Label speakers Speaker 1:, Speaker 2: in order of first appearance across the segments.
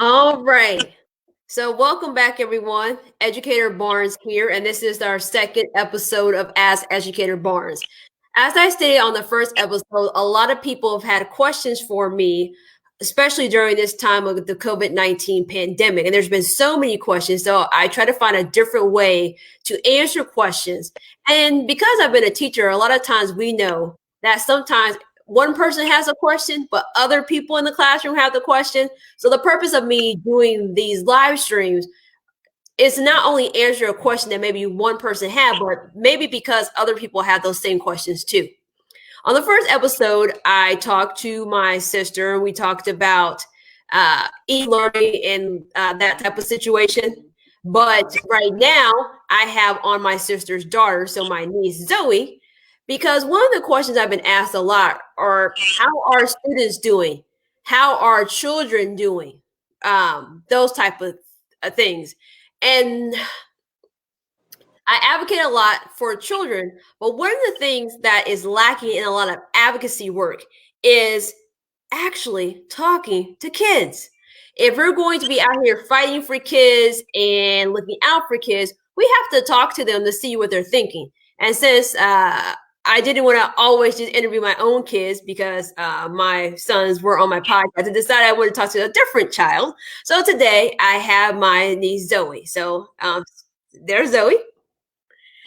Speaker 1: All right. So, welcome back, everyone. Educator Barnes here, and this is our second episode of Ask Educator Barnes. As I stated on the first episode, a lot of people have had questions for me, especially during this time of the COVID-19 pandemic. And there's been so many questions. So, I try to find a different way to answer questions. And because I've been a teacher, a lot of times we know that sometimes one person has a question, but other people in the classroom have the question. So the purpose of me doing these live streams is not only answer a question that maybe one person had, but maybe because other people have those same questions too. On the first episode, I talked to my sister and we talked about e-learning and that type of situation. But right now, I have on my sister's daughter, so my niece Zoe, because one of the questions I've been asked a lot are how are students doing? How are children doing? Those type of things. And I advocate a lot for children, but one of the things that is lacking in a lot of advocacy work is actually talking to kids. If we're going to be out here fighting for kids and looking out for kids, we have to talk to them to see what they're thinking. And since I didn't want to always just interview my own kids because my sons were on my podcast, I decided I wanted to talk to a different child. So today I have my niece Zoe. So there's Zoe.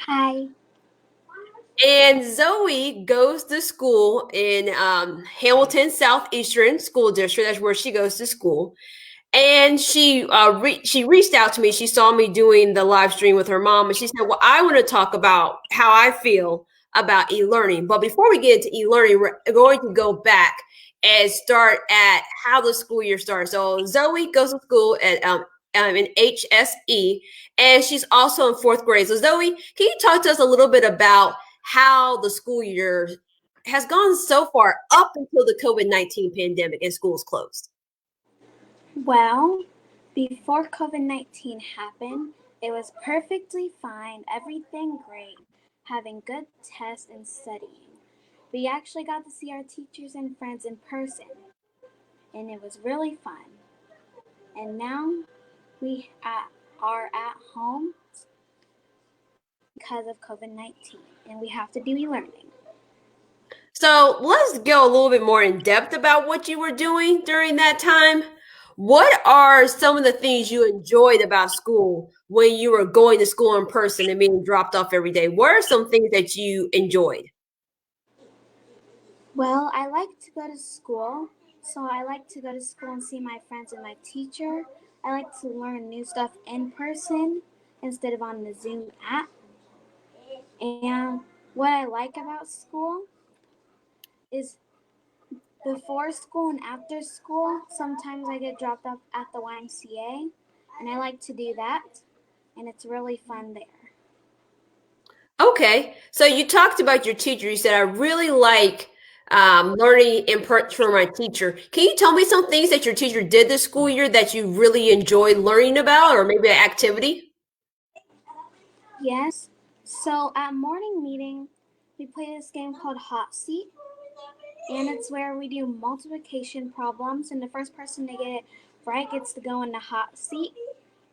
Speaker 2: Hi.
Speaker 1: And Zoe goes to school in Hamilton Southeastern School District. That's where she goes to school. And she reached out to me. She saw me doing the live stream with her mom, and she said, "Well, I want to talk about how I feel about e-learning. But before we get into e-learning, we're going to go back and start at how the school year starts." So Zoe goes to school at in HSE, and she's also in fourth grade. So Zoe, can you talk to us a little bit about how the school year has gone so far up until the COVID-19 pandemic and schools closed?
Speaker 2: Well, before COVID-19 happened, it was perfectly fine, everything great, having good tests and studying. We actually got to see our teachers and friends in person, and it was really fun. And now are at home because of COVID-19, and we have to do e-learning.
Speaker 1: So let's go a little bit more in depth about what you were doing during that time. What are some of the things you enjoyed about school when you were going to school in person and being dropped off every day? What are some things that you enjoyed?
Speaker 2: Well, I like to go to school, so I like to go to school and see my friends and my teacher. I like to learn new stuff in person instead of on the Zoom app. And what I like about school is before school and after school, sometimes I get dropped off at the YMCA, and I like to do that, and it's really fun there.
Speaker 1: Okay, so you talked about your teacher. You said, I really like learning in from my teacher. Can you tell me some things that your teacher did this school year that you really enjoyed learning about, or maybe an activity?
Speaker 2: Yes, so at morning meeting, we play this game called Hot Seat, and it's where we do multiplication problems, and the first person to get it right gets to go in the hot seat.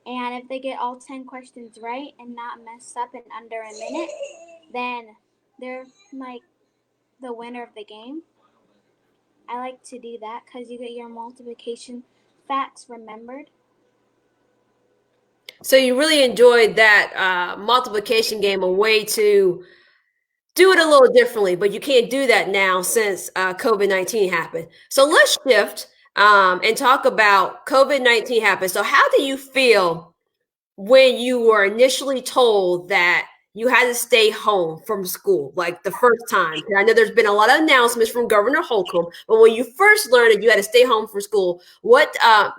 Speaker 2: And if they get all 10 questions right and not mess up in under a minute, then they're like the winner of the game. I like to do that because you get your multiplication facts remembered.
Speaker 1: So you really enjoyed that multiplication game, a way to do it a little differently, but you can't do that now since COVID-19 happened. So let's shift and talk about COVID-19 happened. So how do you feel when you were initially told that you had to stay home from school, like the first time? And I know there's been a lot of announcements from Governor Holcomb, but when you first learned that you had to stay home from school, what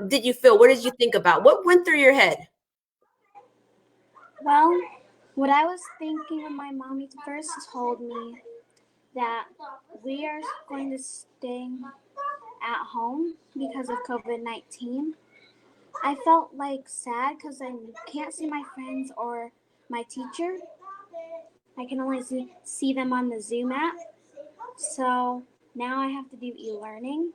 Speaker 1: did you feel? What did you think about? What went through your head?
Speaker 2: Well, what I was thinking when my mommy first told me that we are going to stay at home because of COVID-19, I felt like sad because I can't see my friends or my teacher. I can only see them on the Zoom app. So now I have to do e-learning,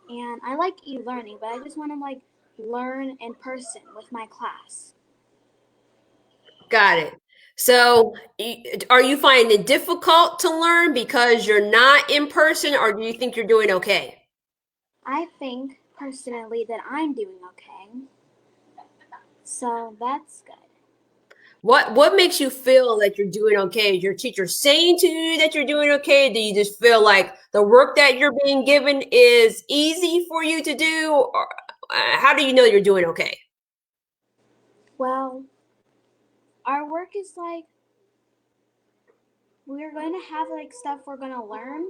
Speaker 2: and I like e-learning, but I just want to like learn in person with my class.
Speaker 1: Got it. So, are you finding it difficult to learn because you're not in person, or do you think you're doing okay?
Speaker 2: I think personally that I'm doing okay. So that's good.
Speaker 1: What makes you feel that you're doing okay? Is your teacher saying to you that you're doing okay? Do you just feel like the work that you're being given is easy for you to do, or how do you know you're doing okay?
Speaker 2: Well, our work is like we're going to have like stuff we're going to learn,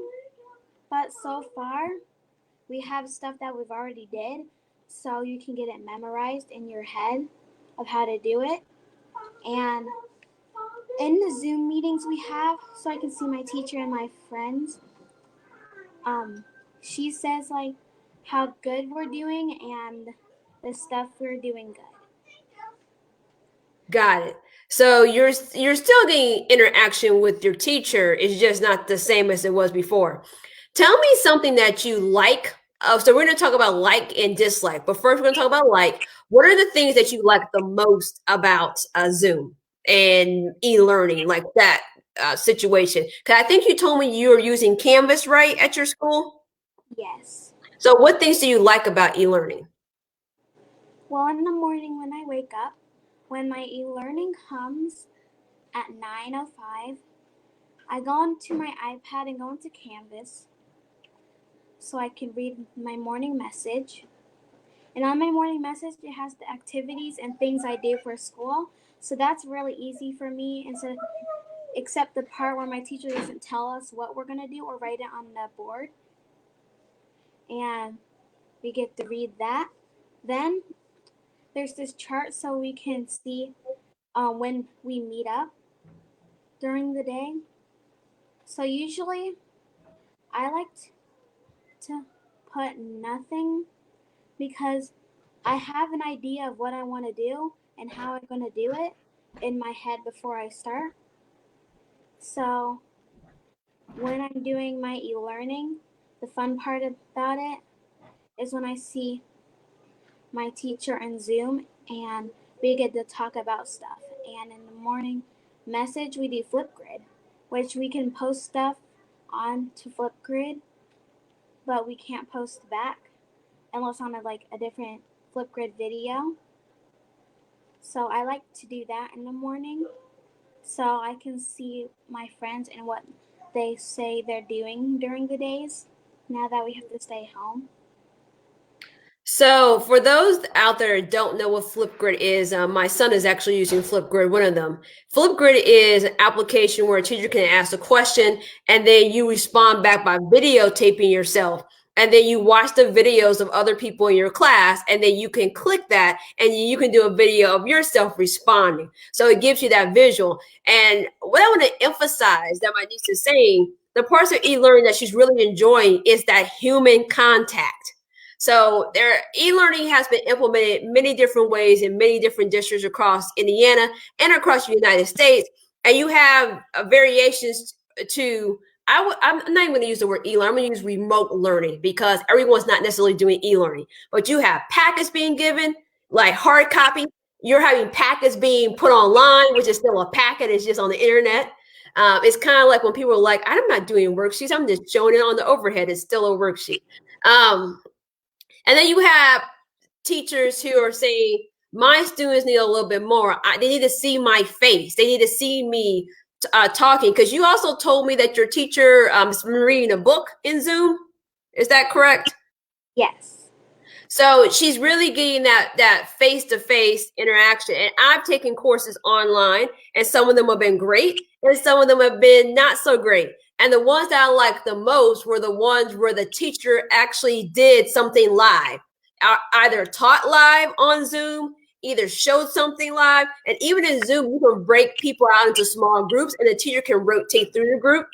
Speaker 2: but so far we have stuff that we've already did, so you can get it memorized in your head of how to do it. And in the Zoom meetings we have, so I can see my teacher and my friends, she says like how good we're doing and the stuff we're doing good.
Speaker 1: Got it. So you're still getting interaction with your teacher. It's just not the same as it was before. Tell me something that you like. So we're going to talk about like and dislike, but first we're going to talk about like. What are the things that you like the most about Zoom and e-learning, like that situation? Because I think you told me you were using Canvas, right, at your school.
Speaker 2: Yes.
Speaker 1: So what things do you like about e-learning?
Speaker 2: Well, in the morning when I wake up, when my e-learning comes at 9:05, I go onto my iPad and go into Canvas so I can read my morning message. And on my morning message, it has the activities and things I do for school. So that's really easy for me, instead of, except the part where my teacher doesn't tell us what we're going to do or write it on the board. And we get to read that. Then there's this chart so we can see when we meet up during the day. So usually I like to put nothing because I have an idea of what I want to do and how I'm going to do it in my head before I start. So when I'm doing my e-learning, the fun part about it is when I see my teacher in Zoom and we get to talk about stuff. And in the morning message, we do Flipgrid, which we can post stuff on to Flipgrid, but we can't post back unless on like a different Flipgrid video. So I like to do that in the morning so I can see my friends and what they say they're doing during the days now that we have to stay home.
Speaker 1: So, for those out there that don't know what Flipgrid is, my son is actually using Flipgrid, one of them. Flipgrid is an application where a teacher can ask a question and then you respond back by videotaping yourself. And then you watch the videos of other people in your class, and then you can click that and you can do a video of yourself responding. So, it gives you that visual. And what I want to emphasize that my niece is saying, the parts of e-learning that she's really enjoying is that human contact. So their e-learning has been implemented many different ways in many different districts across Indiana and across the United States. And you have variations to, I'm not even going to use the word e-learning. I'm going to use remote learning because everyone's not necessarily doing e-learning. But you have packets being given, like hard copy. You're having packets being put online, which is still a packet. It's just on the internet. It's kind of like when people are like, I'm not doing worksheets. I'm just showing it on the overhead. It's still a worksheet. And then you have teachers who are saying, my students need a little bit more. They need to see my face. They need to see me talking. Because you also told me that your teacher is reading a book in Zoom. Is that correct?
Speaker 2: Yes.
Speaker 1: So she's really getting that face-to-face interaction. And I've taken courses online, and some of them have been great, and some of them have been not so great. And the ones that I liked the most were the ones where the teacher actually did something live, either taught live on Zoom, either showed something live, and even in Zoom, you can break people out into small groups, and the teacher can rotate through the group.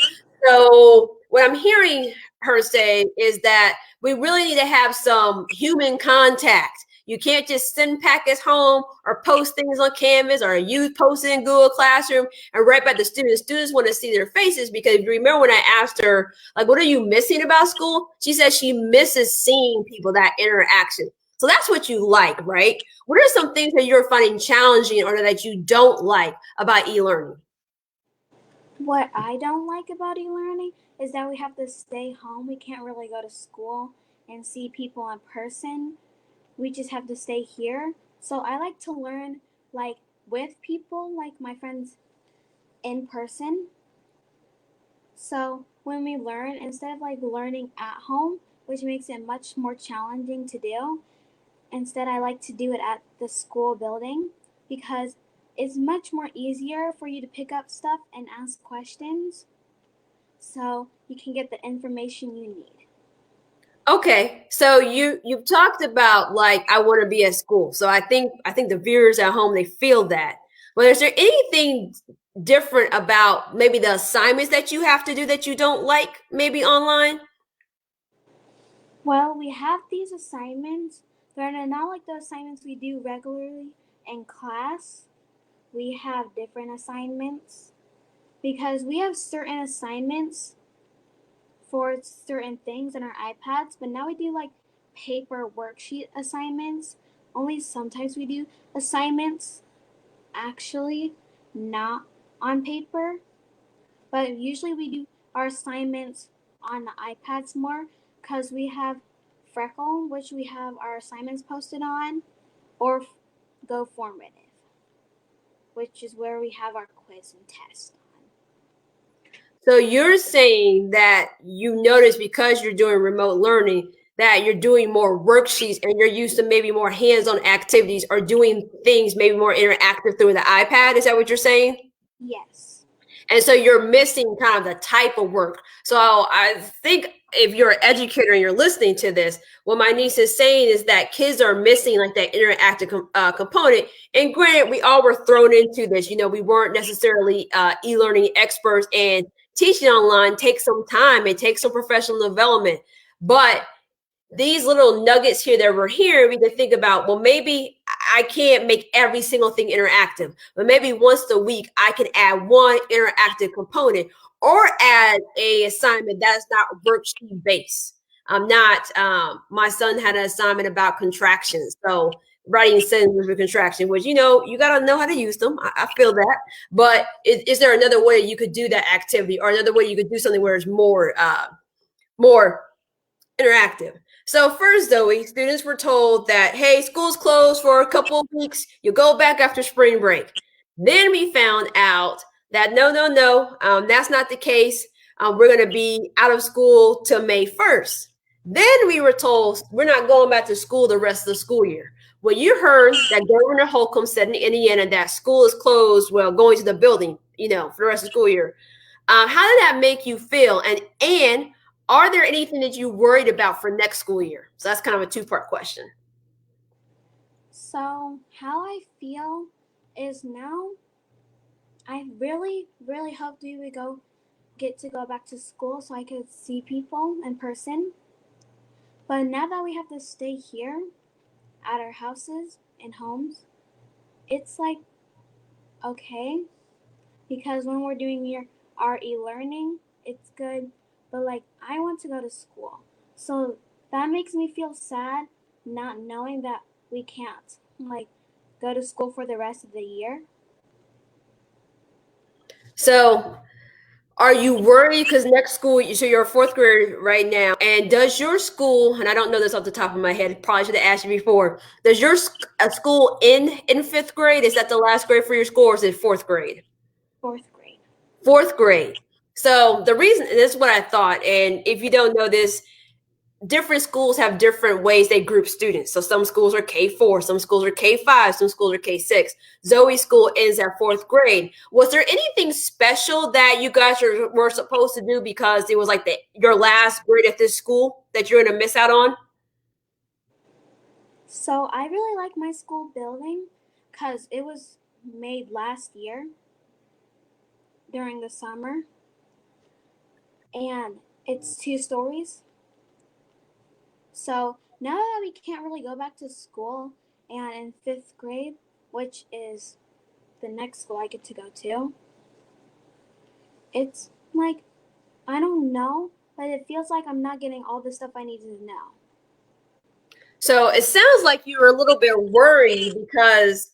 Speaker 1: So what I'm hearing her say is that we really need to have some human contact. You can't just send packets home or post things on Canvas or you post it in Google Classroom and right back to students. Students want to see their faces because if you remember when I asked her, like, what are you missing about school? She said she misses seeing people, that interaction. So that's what you like, right? What are some things that you're finding challenging or that you don't like about e-learning?
Speaker 2: What I don't like about e-learning is that we have to stay home. We can't really go to school and see people in person. We just have to stay here. So I like to learn like with people, like my friends in person. So when we learn, instead of like learning at home, which makes it much more challenging to do, instead I like to do it at the school building because it's much more easier for you to pick up stuff and ask questions so you can get the information you need.
Speaker 1: Okay, so you've talked about like I want to be at school. So I think the viewers at home they feel that. But is there anything different about maybe the assignments that you have to do that you don't like maybe online?
Speaker 2: Well, we have these assignments. They're not like the assignments we do regularly in class. We have different assignments because we have certain assignments for certain things in our iPads, but now we do like paper worksheet assignments. Only sometimes we do assignments actually not on paper, but usually we do our assignments on the iPads more because we have Freckle, which we have our assignments posted on, or Go Formative, which is where we have our quiz and test on.
Speaker 1: So you're saying that you notice because you're doing remote learning that you're doing more worksheets and you're used to maybe more hands-on activities or doing things maybe more interactive through the iPad. Is that what you're saying?
Speaker 2: Yes.
Speaker 1: And so you're missing kind of the type of work. So I think if you're an educator and you're listening to this, what my niece is saying is that kids are missing like that interactive component. And granted, we all were thrown into this. You know, we weren't necessarily e-learning experts, and teaching online takes some time. It takes some professional development. But these little nuggets here that we're hearing, we can think about, well, maybe I can't make every single thing interactive, but maybe once a week I can add one interactive component or add a assignment that's not worksheet based. I'm not, my son had an assignment about contractions. So writing sentences with contraction, which, you know, you got to know how to use them. I feel that. But is there another way you could do that activity or another way you could do something where it's more interactive? So first, Zoe, students were told that, hey, school's closed for a couple of weeks. You go back after spring break. Then we found out that no, that's not the case. We're going to be out of school till May 1st. Then we were told we're not going back to school the rest of the school year. Well, you heard that Governor Holcomb said in Indiana that school is closed, well, going to the building, you know, for the rest of the school year. How did that make you feel? And are there anything that you worried about for next school year? So that's kind of a two-part question.
Speaker 2: So, how I feel is now I really, really hope we would get to go back to school so I could see people in person. But now that we have to stay here at our houses and homes, it's like okay because when we're doing our e-learning, it's good. But like I want to go to school, so that makes me feel sad not knowing that we can't like go to school for the rest of the year.
Speaker 1: So are you worried because next school, so you're a fourth grader right now, and does your school, and I don't know this off the top of my head, probably should have asked you before, does your school end in fifth grade? Is that the last grade for your school, or is it fourth grade?
Speaker 2: Fourth grade.
Speaker 1: Fourth grade. So the reason, and this is what I thought, and if you don't know this, different schools have different ways they group students. So some schools are K4, some schools are K5, some schools are K6. Zoe's school ends at fourth grade. Was there anything special that you guys were supposed to do because it was like your last grade at this school that you're going to miss out on?
Speaker 2: So I really like my school building because it was made last year during the summer, and it's 2 stories. So now that we can't really go back to school, and in fifth grade, which is the next school I get to go to, it's like I don't know, but it feels like I'm not getting all the stuff I need to know.
Speaker 1: So it sounds like you were a little bit worried because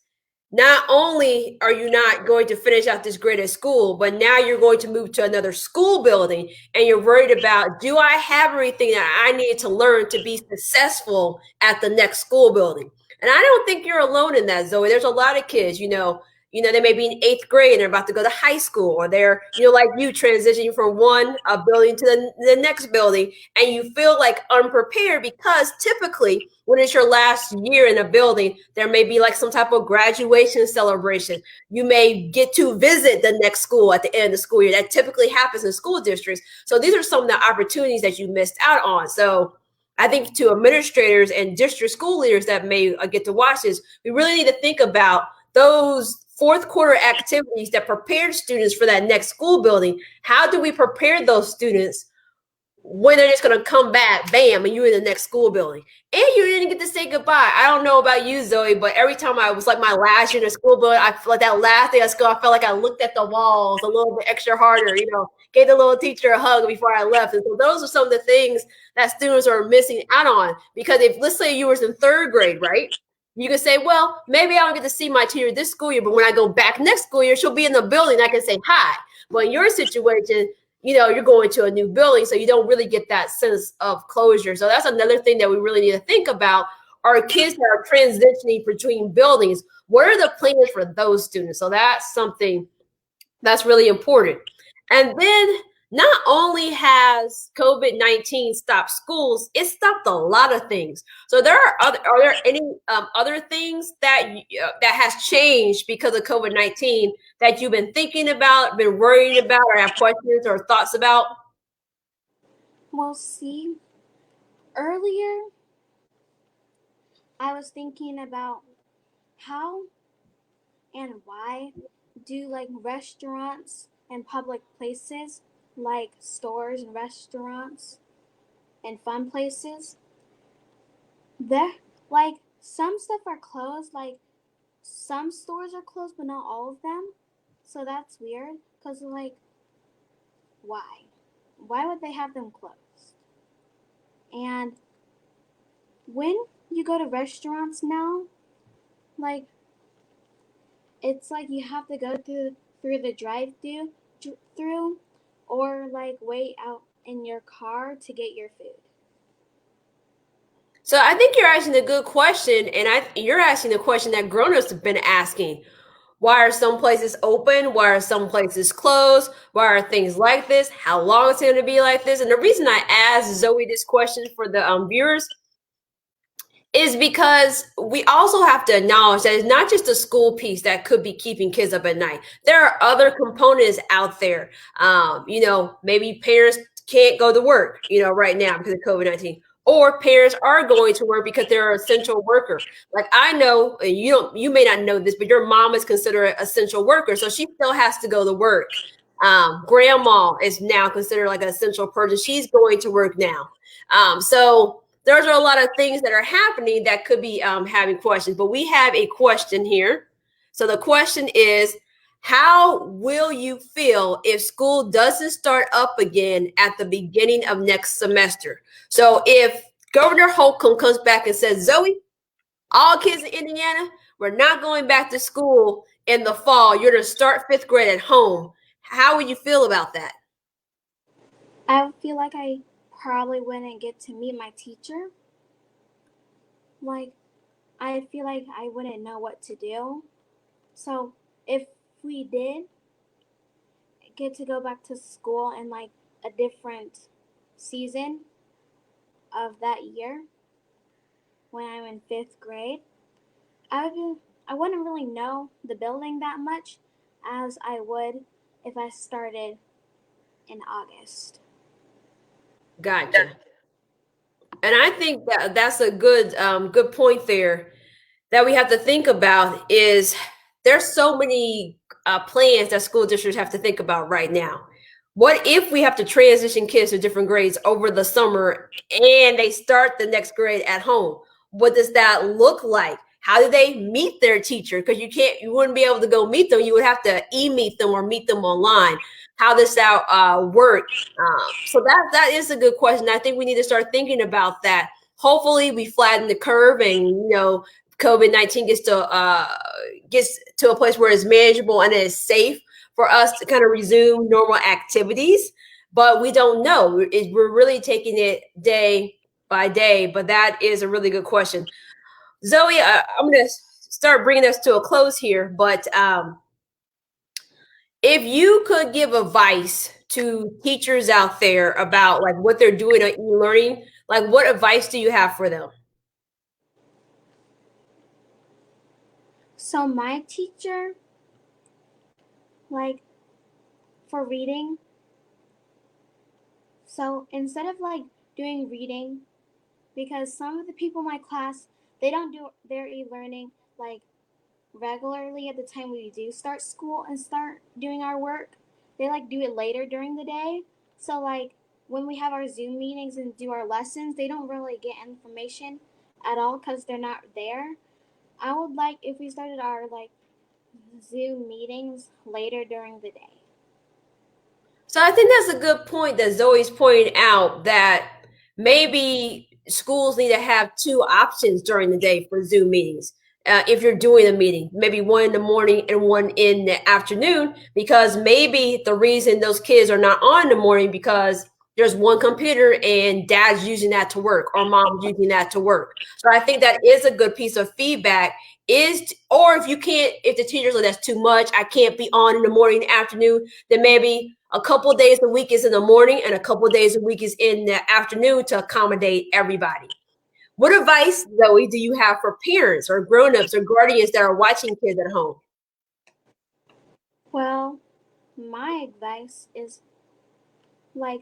Speaker 1: not only are you not going to finish out this grade at school, but now you're going to move to another school building and you're worried about, do I have everything that I need to learn to be successful at the next school building? And I don't think you're alone in that, Zoe. There's a lot of kids, they may be in eighth grade and they're about to go to high school, or they're, like you, transitioning from one building to the next building, and you feel like unprepared because typically when it's your last year in a building, there may be like some type of graduation celebration. You may get to visit the next school at the end of the school year. That typically happens in school districts. So these are some of the opportunities that you missed out on. So I think to administrators and district school leaders that may get to watch this, we really need to think about those fourth quarter activities that prepared students for that next school building. How do we prepare those students when they're just going to come back, bam, and you're in the next school building? And you didn't get to say goodbye. I don't know about you, Zoe, but every time I was like my last year in the school building, I feel like that last day of school, I felt like I looked at the walls a little bit extra harder, gave the little teacher a hug before I left. And so those are some of the things that students are missing out on. Because if, let's say you were in third grade, right? You can say, well, maybe I don't get to see my teacher this school year, but when I go back next school year, she'll be in the building. I can say hi. But in your situation, you're going to a new building, so you don't really get that sense of closure. So that's another thing that we really need to think about. Our kids that are transitioning between buildings, what are the plans for those students? So that's something that's really important. And then not only has COVID-19 stopped schools, it stopped a lot of things. So are there any other things that that has changed because of COVID-19 that you've been thinking about, been worried about, or have questions or thoughts about?
Speaker 2: Well, see, earlier I was thinking about how and why do like restaurants and public places like stores and restaurants and fun places, they're like some stuff are closed, like some stores are closed but not all of them. So that's weird because like why would they have them closed? And when you go to restaurants now, like it's like you have to go through the drive through or like wait out in your car to get your food.
Speaker 1: So I think you're asking a good question, and you're asking the question that grown-ups have been asking. Why are some places open? Why are some places closed? Why are things like this? How long is it going to be like this? And the reason I asked Zoe this question for the viewers is because we also have to acknowledge that it's not just the school piece that could be keeping kids up at night. There are other components out there. Maybe parents can't go to work, right now because of COVID-19. Or parents are going to work because they're an essential worker. Like I know, you may not know this, but your mom is considered an essential worker, so she still has to go to work. Grandma is now considered like an essential person. She's going to work now. So there's a lot of things that are happening that could be having questions. But we have a question here. So the question is, how will you feel if school doesn't start up again at the beginning of next semester? So if Governor Holcomb comes back and says, Zoe, all kids in Indiana, we're not going back to school in the fall. You're going to start fifth grade at home. How would you feel about that?
Speaker 2: I feel like I probably wouldn't get to meet my teacher. Like, I feel like I wouldn't know what to do. So, if we did get to go back to school in like a different season of that year when I'm in fifth grade, I wouldn't really know the building that much as I would if I started in August.
Speaker 1: Gotcha. And I think that that's a good point there that we have to think about is there's so many plans that school districts have to think about right now. What if we have to transition kids to different grades over the summer and they start the next grade at home? What does that look like? How do they meet their teacher? Because you wouldn't be able to go meet them. You would have to e-meet them or meet them online. How does that work? So that is a good question. I think we need to start thinking about that hopefully we flatten the curve and, COVID-19 gets to a place where it's manageable and it's safe for us to kind of resume normal activities. But we don't know. We're really taking it day by day. But that is a really good question. Zoe, I'm going to start bringing us to a close here. But if you could give advice to teachers out there about like what they're doing on e-learning, like what advice do you have for them?
Speaker 2: So my teacher, like for reading, so instead of like doing reading, because some of the people in my class, they don't do their e-learning like regularly at the time we do start school and start doing our work. They like do it later during the day. So like when we have our Zoom meetings and do our lessons, they don't really get information at all because they're not there. I would like if we started our like Zoom meetings later during the day.
Speaker 1: So I think that's a good point that Zoe's pointing out that maybe schools need to have two options during the day for Zoom meetings. If you're doing a meeting, maybe one in the morning and one in the afternoon, because maybe the reason those kids are not on in the morning because there's one computer and dad's using that to work or mom's using that to work. So I think that is a good piece of feedback or if you can't, if the teacher's like, that's too much, I can't be on in the morning and afternoon, then maybe a couple of days a week is in the morning and a couple of days a week is in the afternoon to accommodate everybody. What advice, Zoe, do you have for parents or grown-ups or guardians that are watching kids at home?
Speaker 2: Well, my advice is like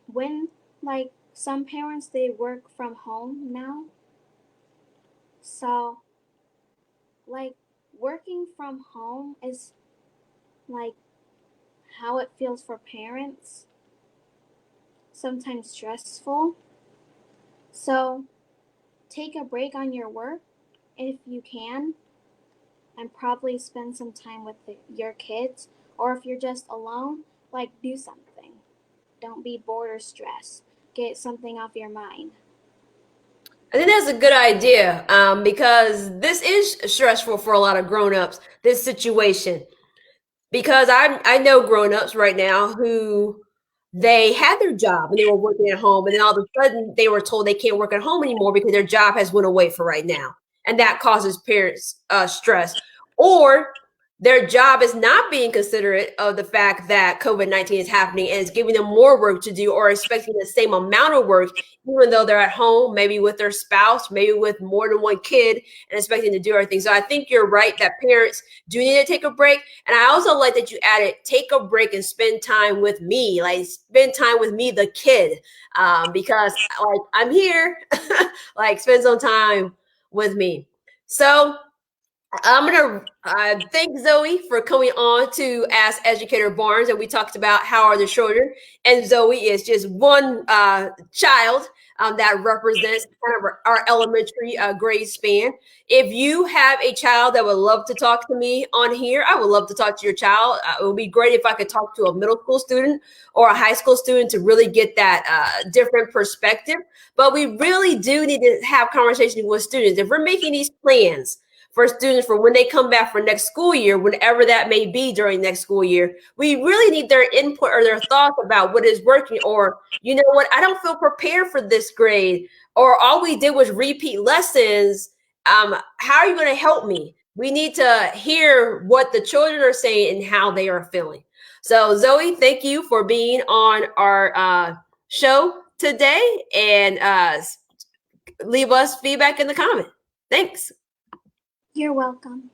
Speaker 2: when like some parents they work from home now. So like working from home is like how it feels for parents, sometimes stressful. So take a break on your work if you can and probably spend some time with your kids. Or if you're just alone, like do something. Don't be bored or stressed. Get something off your mind.
Speaker 1: I think that's a good idea because this is stressful for a lot of grown-ups, this situation. Because I know grown-ups right now who they had their job and they were working at home, and then all of a sudden they were told they can't work at home anymore because their job has went away for right now, and that causes parents stress. Or their job is not being considerate of the fact that COVID-19 is happening and it's giving them more work to do or expecting the same amount of work, even though they're at home, maybe with their spouse, maybe with more than one kid, and expecting to do everything. So I think you're right that parents do need to take a break. And I also like that you added take a break and spend time with me, like spend time with me, the kid, because like I'm here, like spend some time with me. So I'm going to thank Zoe for coming on to Ask Educator Barnes. And we talked about how are the children. And Zoe is just one child that represents kind of our elementary grade span. If you have a child that would love to talk to me on here, I would love to talk to your child. It would be great if I could talk to a middle school student or a high school student to really get that different perspective. But we really do need to have conversations with students. If we're making these plans, for students for when they come back for next school year, whenever that may be during next school year, we really need their input or their thoughts about what is working. Or, you know what, I don't feel prepared for this grade, or all we did was repeat lessons. How are you going to help me? We need to hear what the children are saying and how they are feeling. So, Zoe, thank you for being on our show today, and leave us feedback in the comment. Thanks.
Speaker 2: You're welcome.